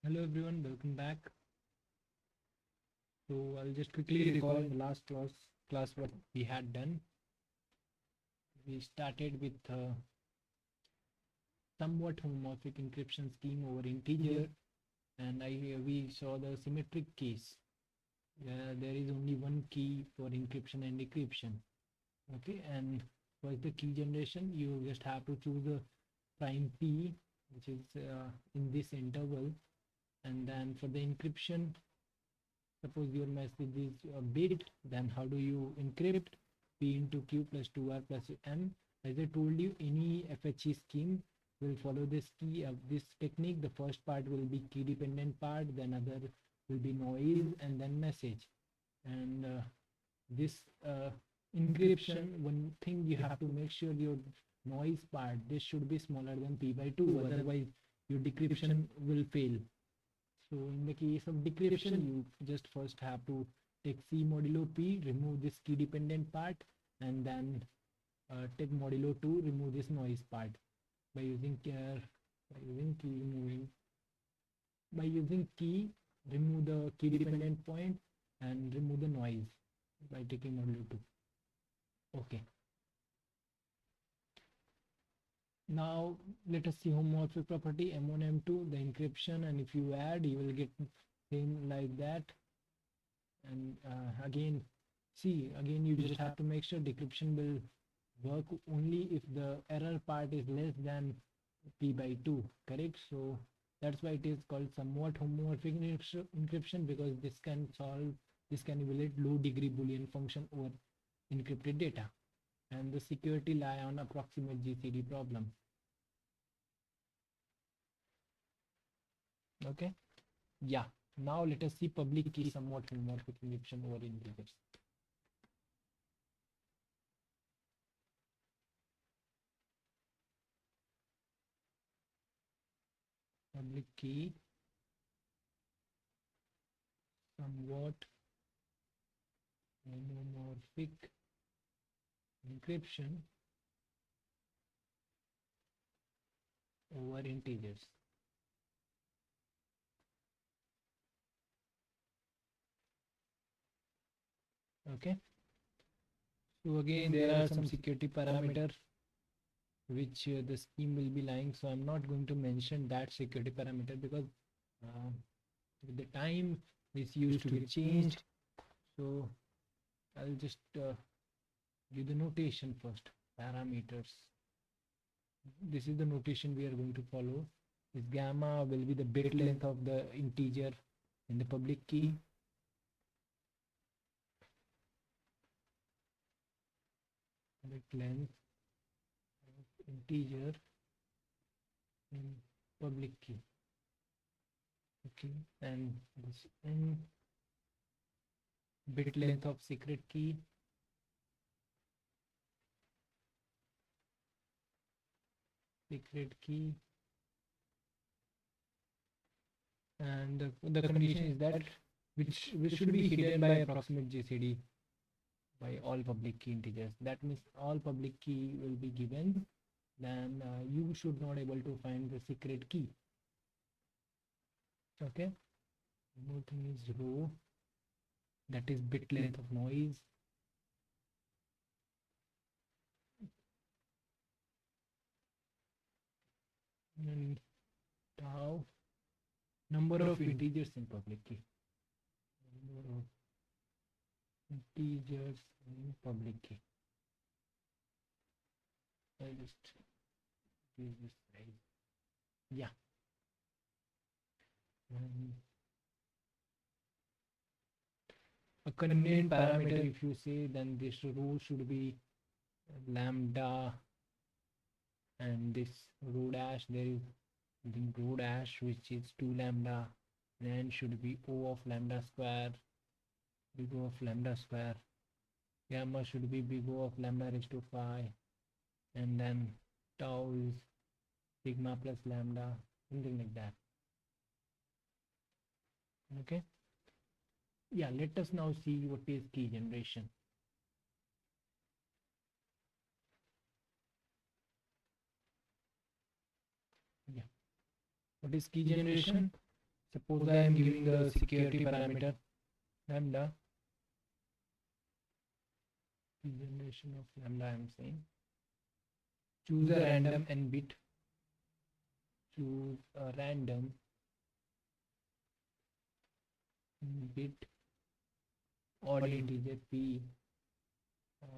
Hello everyone, welcome back. So I'll just quickly recall the last class what we had done. We started with somewhat homomorphic encryption scheme over integer, and we saw the symmetric case. There is only one key for encryption and decryption. Okay, and for the key generation, you just have to choose a prime p, which is in this interval, and then for the encryption, suppose your message is a bit, then how do you encrypt? P into Q plus 2R plus M. As I told you, any FHE scheme will follow this technique. The first part will be key dependent part, then other will be noise, and then message. And this encryption, one thing you have to make sure your noise part, this should be smaller than P by 2, otherwise your decryption will fail. So in the case of decryption, you just first have to take C modulo P, remove this key dependent part, and then take modulo 2, remove this noise part by using key, remove the key dependent point and remove the noise by taking modulo 2. Okay. Now let us see homomorphic property M1 M2, the encryption, and if you add, you will get same like that. And again you just have to make sure decryption will work only if the error part is less than P by 2, correct? So that's why it is called somewhat homomorphic encryption, because this can evaluate low degree Boolean function over encrypted data, and the security lie on approximate GCD problem. Okay, yeah, now let us see public key somewhat homomorphic encryption over integers. Public key somewhat homomorphic encryption over integers. Okay, so again there are some security parameters which the scheme will be lying, so I'm not going to mention that security parameter because with the time this used to get changed. So I'll just give the notation first. Parameters, this is the notation we are going to follow. This gamma will be the bit length of the integer in the public key. Bit length of integer in public key. Okay, and this in bit length of secret key. And the condition is that which should be hidden by approximate GCD by all public key integers. That means all public key will be given, then you should not able to find the secret key. Okay, one more thing is row, that is bit length of noise. And tau, number of integers in public key. Number of integers in public key. I just use this size. Yeah. A convenient parameter, if you say, then this row should be lambda, and this row dash, there is the row dash which is 2 lambda, then should be O of lambda square, big O of lambda square. Gamma should be big O of lambda raised to 5, and then tau is sigma plus lambda, something like that. Okay, yeah, let us now see what is key generation. Yeah, what is key generation? Suppose I am giving the security parameter lambda, generation of lambda, I am saying choose a random n bit, choose a random bit, odd integer p,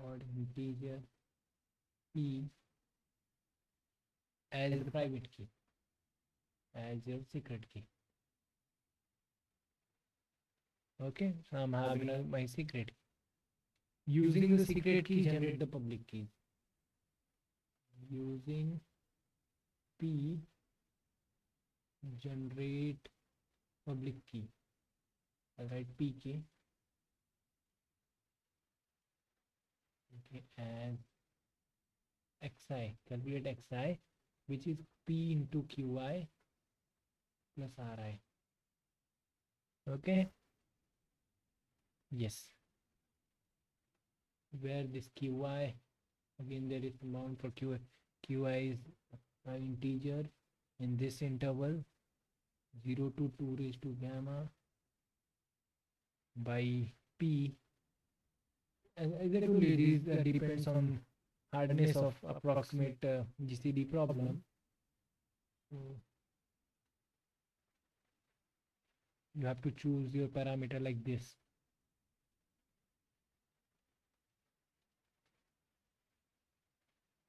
odd integer p as the private key, as your secret key. Okay, so I'm having my secret. Using the secret key, generate the public keys. Using p, generate public key. I'll write p key. Okay, and xi, calculate xi, which is p into qi plus ri. Okay. Yes. Where this qi, again there is amount for qi is an integer in this interval 0 to 2 raised to gamma by p. As I told you, this depends on hardness of approximate GCD problem. So you have to choose your parameter like this.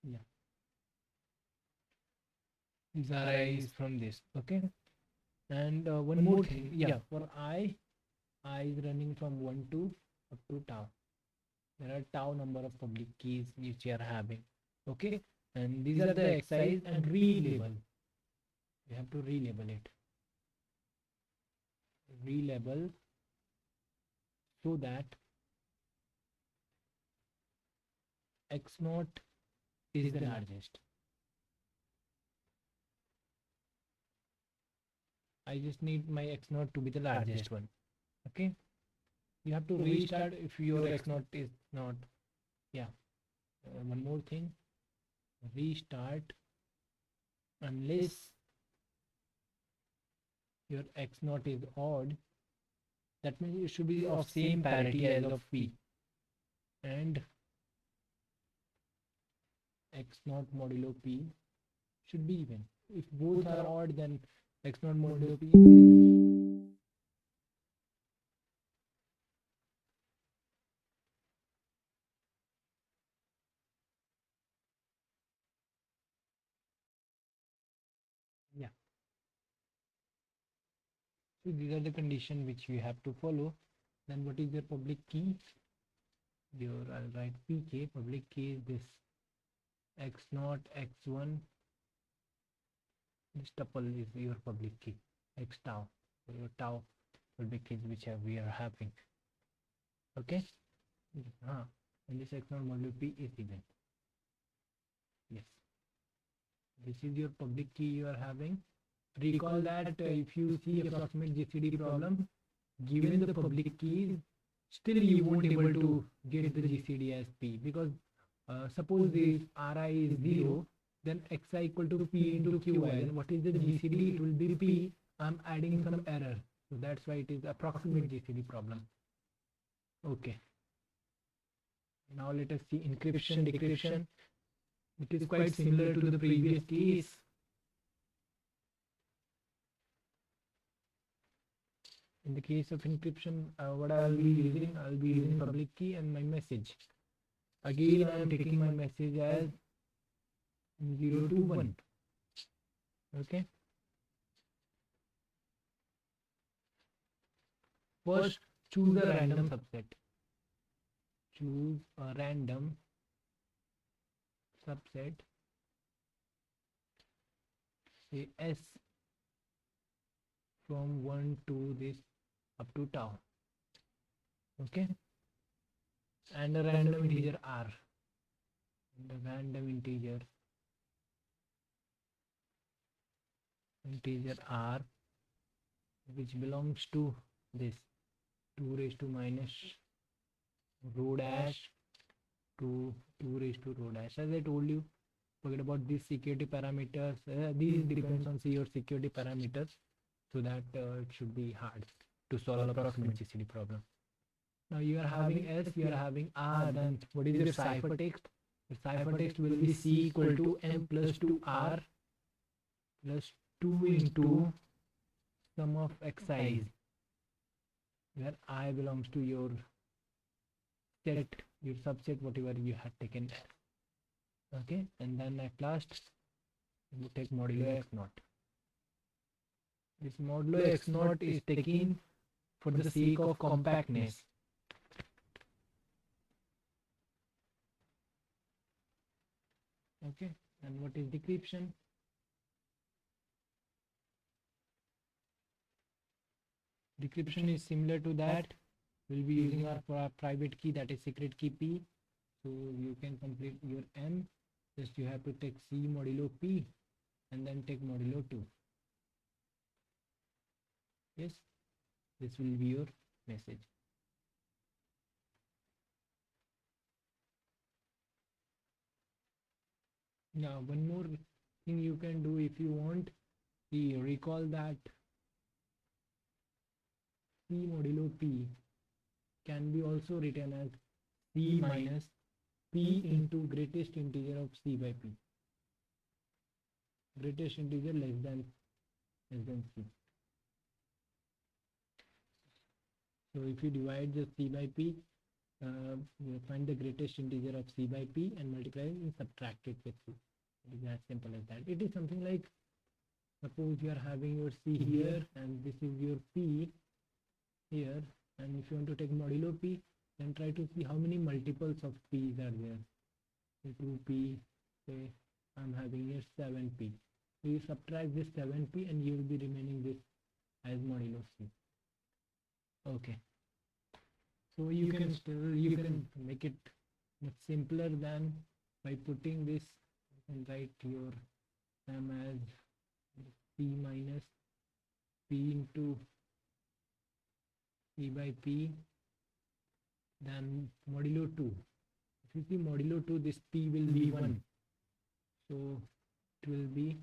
Yeah, this ri is from this. Okay, and one more thing. Yeah, for I is running from 1 to up to tau. There are tau number of public keys which you are having. Okay, and these are the xis and relabel. You have to relabel it. Relabel so that x0 is the largest. I just need my x0 to be the largest one. Okay, you have to restart if your x0 is not. Yeah, one more thing, restart unless your x0 is odd. That means it should be of same parity as of p, and x0 modulo p should be even. If both are odd, then x0 modulo p. Yeah. So these are the conditions which we have to follow. Then what is your public key? I'll write pk. Public key is this x0, x1. This tuple is your public key. X tau. So your tau public keys which we are having. Okay. And this x0 modulo p is even. Yes. This is your public key you are having. Recall that if you see approximate GCD problem, given the public keys, still you won't able to get the GCD as p, because suppose if ri is 0, then xi equal to p into qi, then what is the GCD? It will be p. I'm adding some error, so that's why it is approximate GCD problem. Okay, now let us see encryption, decryption. It is quite similar to the previous case. In the case of encryption, what I'll be using public key and my message. Again, I am taking my message as 0 to 1. Okay. First, choose a random subset. Choose a random subset. Say S from 1 to this up to tau. Okay. And a random integer r. And a random integer r, which belongs to this 2 raised to minus rho dash to 2 raised to rho dash. As I told you, forget about these security parameters. These depends on your security parameters. so that it should be hard to solve approximate GCD problem. Now you are having S, you are having R, then what is your ciphertext? The ciphertext will be C equal to M plus 2R plus 2 into sum of Xi's, where I belongs to your set, your subset, whatever you had taken there. Okay, and then at last you take modulo X naught. This modulo X naught is taken for the sake of compactness. Okay, and what is decryption? Decryption is similar to that. We'll be using our private key, that is secret key P. So you can complete your M. Just you have to take C modulo P and then take modulo 2. Yes, this will be your message. Now one more thing you can do if you want, recall that C modulo P can be also written as C minus P into greatest integer of C by P. Greatest integer less than C. So if you divide the C by P, you find the greatest integer of C by P and multiply it and subtract it with C. It is as simple as that. It is something like, suppose you are having your C here and this is your P here, and if you want to take modulo P, then try to see how many multiples of P's are there. So 2P, say I'm having here 7P. So you subtract this 7P and you will be remaining this as modulo C. Okay. So you can make it much simpler than by putting this and write your M as P minus P into C by P, then modulo 2. If you see modulo 2, this P will be 1. So it will be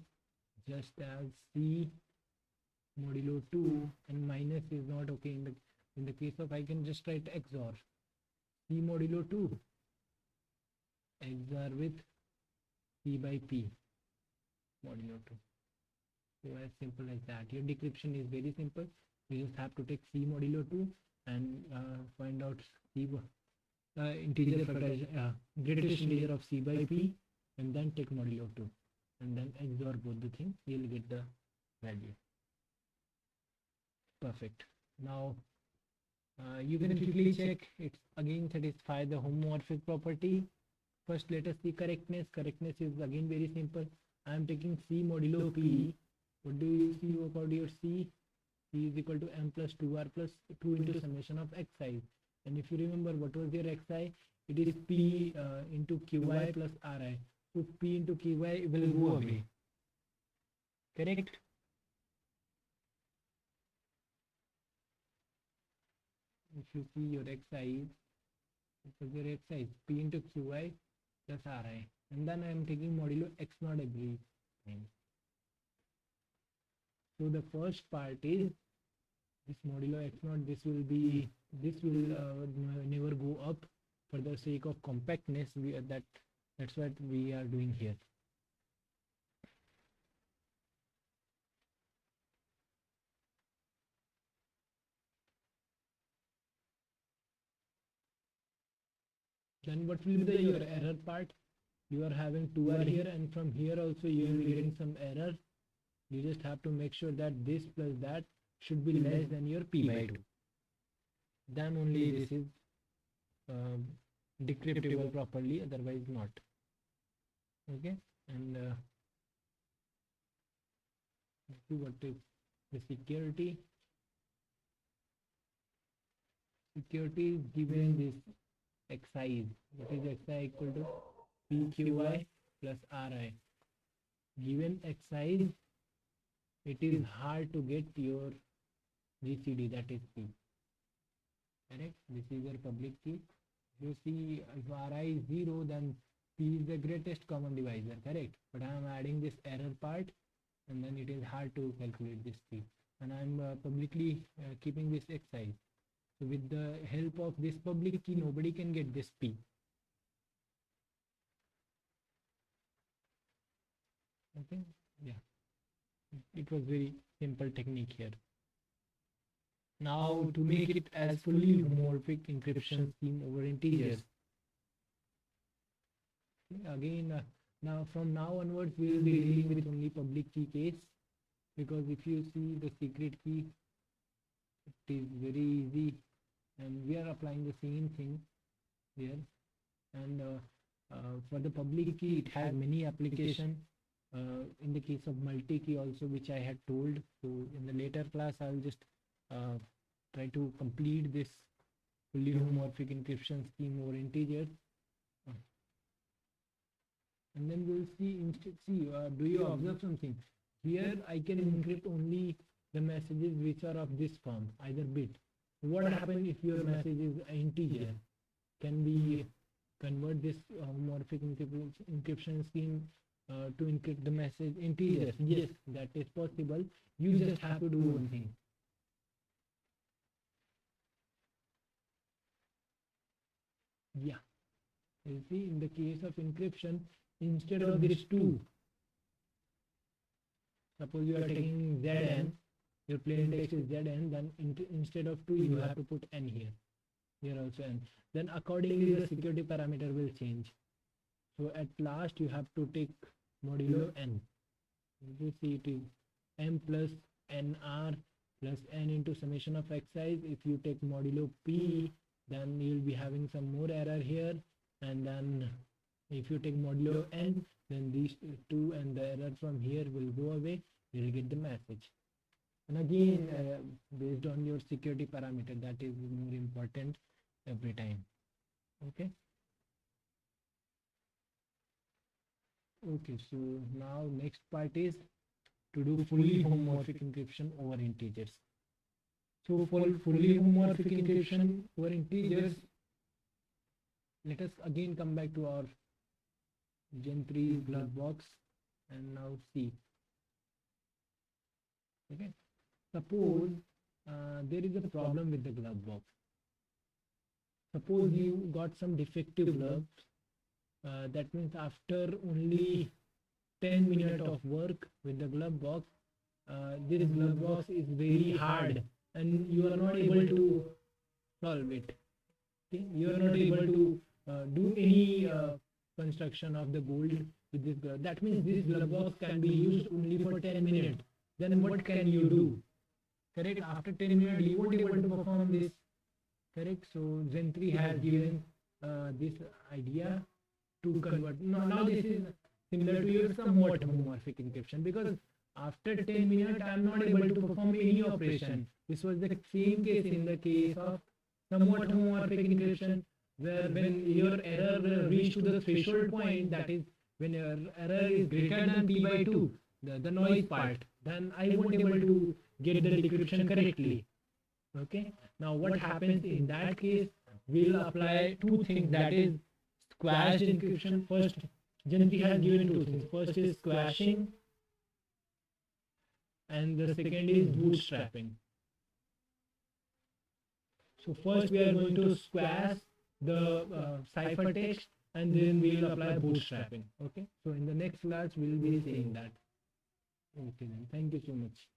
just as C modulo 2, and minus is not okay in the case of, I can just write XOR C modulo 2 XOR with C by P modulo 2. So as simple as that. Your decryption is very simple. You just have to take C modulo 2 and find out C integer factorization, greatest integer of C by P, and then take modulo 2 and then XOR both the things, you'll get the value. Perfect. Now you can quickly check it's again satisfy the homomorphic property. First let us see correctness. Correctness is again very simple. I am taking C modulo P. What do you see about your C? C is equal to M plus 2R plus 2 into summation of Xi. And if you remember, what was your Xi? It is P into Qi plus Ri. So P into Qi will go away. Correct? If you see your Xi, your Xi is P into Qi plus Ri. And then I am taking modulo X naught every time. So the first part is this modulo X naught, this will never go up for the sake of compactness. That's what we are doing here. Then what will be your error part? You are having 2R here, and from here also you will be getting some error. You just have to make sure that this plus that should be less than your P by 2. Then only this is decryptable properly, otherwise not. Okay, and let's see what is the security. Security is given this Xi. What is Xi equal to? PQI plus Ri. Given Xi, it is hard to get your GCD, that is P. Correct? This is your public key. You see, if Ri is 0, then P is the greatest common divisor. Correct? But I am adding this error part, and then it is hard to calculate this P. and I'm publicly keeping this exercise. So with the help of this public key, nobody can get this P. Okay, yeah, it was very simple technique here. Now to make it as fully homomorphic encryption scheme over integers. Again, now from now onwards we will be dealing with only public key case, because if you see the secret key, it is very easy, and we are applying the same thing here. And for the public key, it has many applications. In the case of multi-key also, which I had told. So in the later class, I will just try to complete this fully homomorphic encryption scheme over integers. And then we'll see, do you observe something? Here I can encrypt only the messages which are of this form, either bit. What happens if your message is integer? Can we convert this homomorphic encryption scheme to encrypt the message integers? Yes, that is possible. You just have to do one thing. Yeah, you see, in the case of encryption, instead of this 2, suppose you are taking Zn, your plain text is Zn, then instead of 2 you have to put n here. Here also n. Then accordingly the security parameter will change. So at last you have to take modulo n. You see it is m plus nr plus n into summation of x size. If you take modulo p, then you will be having some more error here, and then if you take modulo n, then these two and the error from here will go away. You will get the message. And again, based on your security parameter, that is more important every time. Okay. Okay, so now next part is to do fully homomorphic encryption over integers. So for fully homomorphic encryption over integers, let us again come back to our Gen 3 glove box and now see. Okay, suppose there is a problem with the glove box. Suppose you got some defective gloves. That means after only 10 minutes of work with the glove box, this glove box is very hard and you are not able to solve it. Okay? You are not able to do any construction of the gold with this glove. That means this glove box can be used only for 10 minutes. Then what can you do? Correct? After 10 minutes, you won't be able to perform this. Correct? So Zen 3 has given this idea to convert. Now this is similar to your somewhat homomorphic encryption, because after 10 minutes I am not able to perform any operation. This was the same case in the case of somewhat homomorphic encryption, where when your error will reach to the threshold point, that is when your error is greater than p by 2, the noise part, then I won't be able to get the decryption correctly. Okay, now what happens in that case, we'll apply two things, that is squashed encryption. First, Gen 3 has given two things. First is squashing and the second is bootstrapping. So first we are going to squash the ciphertext and then we will apply bootstrapping. Okay, so in the next class we will be saying that. Okay then, thank you so much.